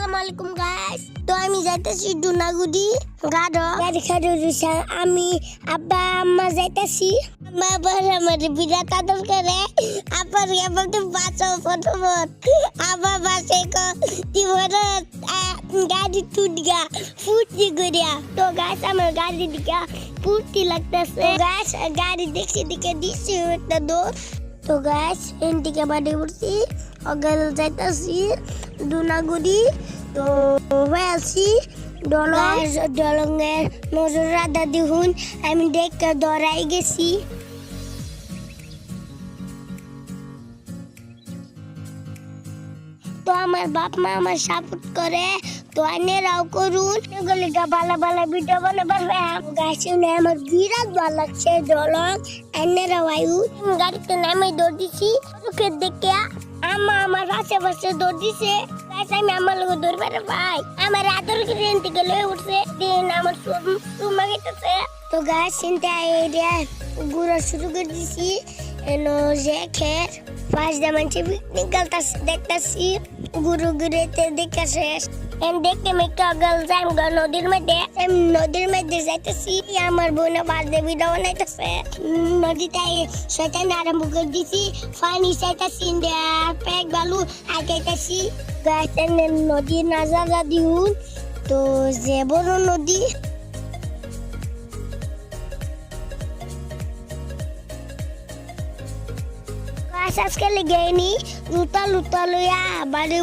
আসসালামু আলাইকুম গাইস। তো আমি যাইতেছি ডুনাগুড়ি গাড়ি খাড়ি রইছে। আমি আব্বা আম্মা যাইতেছি। বাবার আমার বিরাট আদর করে। আব্বার আবার তো বাঁচাও প্রথমত। আব্বা বাঁচে কো জীবনে গাড়ি টুটগা ফুটি গড়িয়া। তো গাইস আমার গাড়ি দিকে ফুটি লাগতেছে। গাইস গাড়ি দেখছি দিকে দিছি একটা দৌড়। তো গাইস এদিকে বাড়ি উঠছি অগল যাইতেছি ডুনাগুড়ি। তো হয়ে আছি দলঙের নজর রাধা দিহুন আমি দেখে দৌড়াই গেছি। তো আমার বাপ মা আমার সাপোর্ট করে, তো আইনেরাও করুন। এগুলিটা ভালো ভালো ভিডিও বানাবার গাছে আমার বিরাট ভালো লাগছে দলং। আইনেরাও আয়ু গাড়িতে নামে দৌড় দিছি দেখে আমার আশেপাশে দৌড় দিছে। আমি আমার লোক দৌড় পারে ভাই আমার আদর থেকে লয়ে উঠছে দিন আমার সুমা গেছে। তো গাছ চিন্তা এরিয়া ঘুরা শুরু করে দিছি। যে খের পাঁচ দামানছি পিকনিক গালতাছি দেখতেছি গুরু গুরেতে দেখে শেষ। দেখতে মেয়েকে অগল যাই নদীর মধ্যে যাইতেছি। আমার বোনে বার্থডে ভিডিও বানাইতেছে নদীতে সেখানে আরম্ভ করে দিছি। পানি চাইতেছি প্যাক বালু আগাইতেছি নদীর নাজারা দিউন। তো যে বড় নদী আজকে লেগে নি লুতা লুতা লইয়া বাড়ি